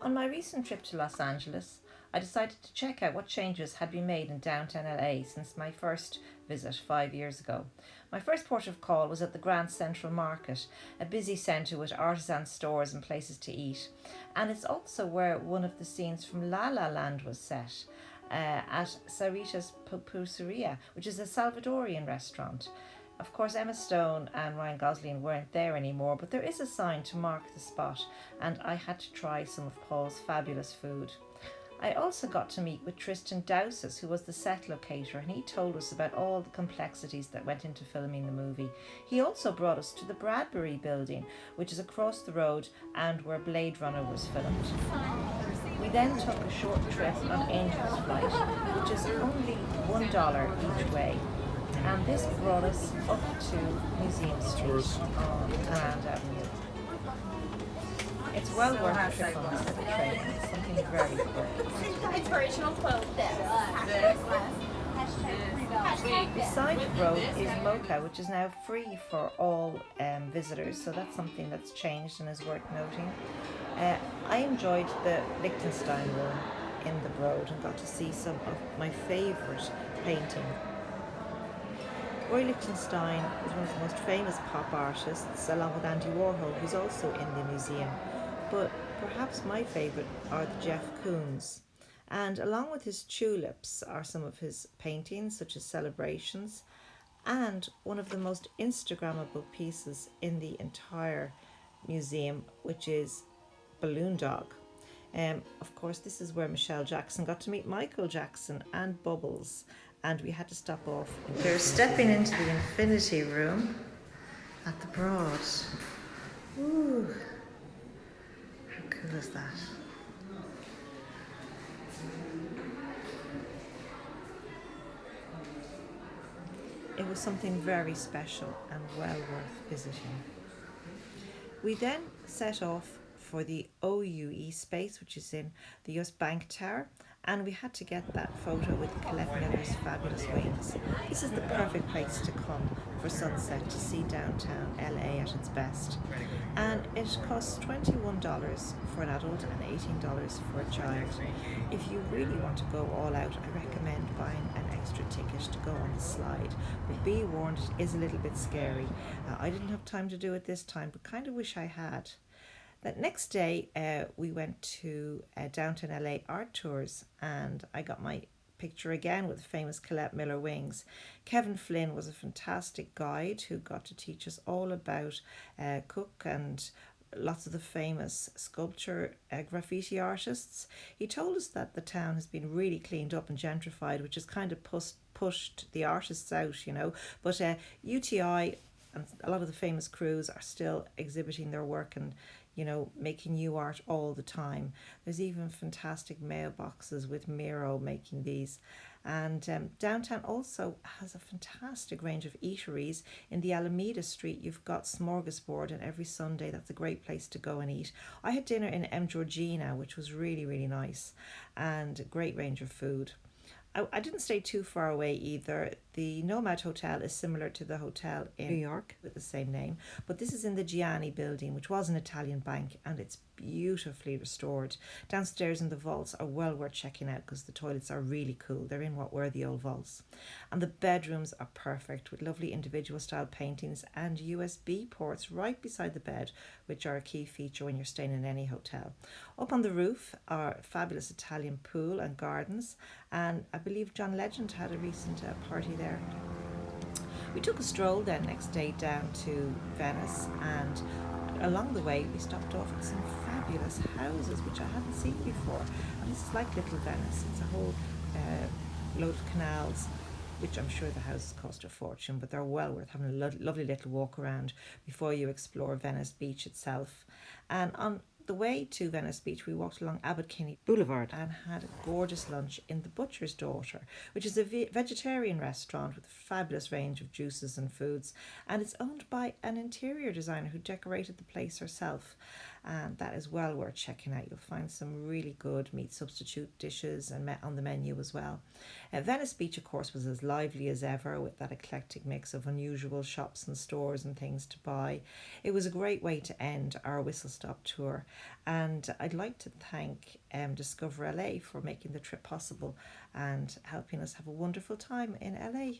On my recent trip to Los Angeles, I decided to check out what changes had been made in downtown LA since my first visit 5 years ago. My first port of call was at the Grand Central Market, a busy centre with artisan stores and places to eat. And it's also where one of the scenes from La La Land was set. At Sarita's Pupuseria, which is a Salvadorian restaurant. Of course, Emma Stone and Ryan Gosling weren't there anymore, but there is a sign to mark the spot, and I had to try some of Paul's fabulous food. I also got to meet with Tristan Dowses, who was the set locator, and he told us about all the complexities that went into filming the movie. He also brought us to the Bradbury building, which is across the road and where Blade Runner was filmed. We then took a short trip on Angel's Flight, which is only $1 each way. And this brought us up to Museum Street on Grand Avenue. It's well worth a trip on the train. It's something very quick. Inspirational quote Beside the road is Mocha, which is now free for all visitors, so that's something that's changed and is worth noting. I enjoyed the Liechtenstein room in the Broad and got to see some of my favourite painting. Roy Lichtenstein is one of the most famous pop artists, along with Andy Warhol, who's also in the museum. But perhaps my favourite are the Jeff Koons. And along with his tulips are some of his paintings, such as Celebrations, and one of the most Instagrammable pieces in the entire museum, which is Balloon Dog. Of course, this is where Michelle Jackson got to meet Michael Jackson and Bubbles, and we had to stop off. They're stepping into the Infinity Room at the Broad. Ooh, how cool is that? It was something very special and well worth visiting. We then set off for the OUE space, which is in the US Bank Tower, and we had to get that photo with Colette Miller's fabulous wings. This is the perfect place to come for sunset to see downtown LA at its best. And it costs $21 for an adult and $18 for a child. If you really want to go all out, I recommend buying an extra ticket to go on the slide. But be warned, it is a little bit scary. I didn't have time to do it this time, but kind of wish I had. That next day, we went to downtown LA art tours, and I got my picture again with the famous Colette Miller wings. Kevin Flynn was a fantastic guide who got to teach us all about Cook and lots of the famous sculpture graffiti artists. He told us that the town has been really cleaned up and gentrified, which has kind of pushed the artists out, you know. But UTI and a lot of the famous crews are still exhibiting their work and, you know, making new art all the time. There's even fantastic mailboxes with Miro making these. And downtown also has a fantastic range of eateries. In the Alameda Street, you've got Smorgasbord, and every Sunday that's a great place to go and eat. I had dinner in M. Georgina, which was really, really nice, and a great range of food. I didn't stay too far away either. The Nomad Hotel is similar to the hotel in New York with the same name, but this is in the Gianni building, which was an Italian bank, and it's beautifully restored. Downstairs in the vaults are well worth checking out because the toilets are really cool. They're in what were the old vaults. And the bedrooms are perfect with lovely individual style paintings and USB ports right beside the bed, which are a key feature when you're staying in any hotel. Up on the roof are a fabulous Italian pool and gardens, and I believe John Legend had a recent party there. We took a stroll then next day down to Venice, and along the way we stopped off at some fabulous houses which I hadn't seen before. And this is like Little Venice. It's a whole load of canals, which I'm sure the houses cost a fortune, but they're well worth having a lovely little walk around before you explore Venice Beach itself. And on the way to Venice Beach, we walked along Abbot Kinney Boulevard and had a gorgeous lunch in the Butcher's Daughter, which is a vegetarian restaurant with a fabulous range of juices and foods. And it's owned by an interior designer who decorated the place herself. and that is well worth checking out. You'll find some really good meat substitute dishes and on the menu as well. Venice Beach, of course, was as lively as ever with that eclectic mix of unusual shops and stores and things to buy. It was a great way to end our whistle stop tour, and I'd like to thank Discover LA for making the trip possible and helping us have a wonderful time in LA.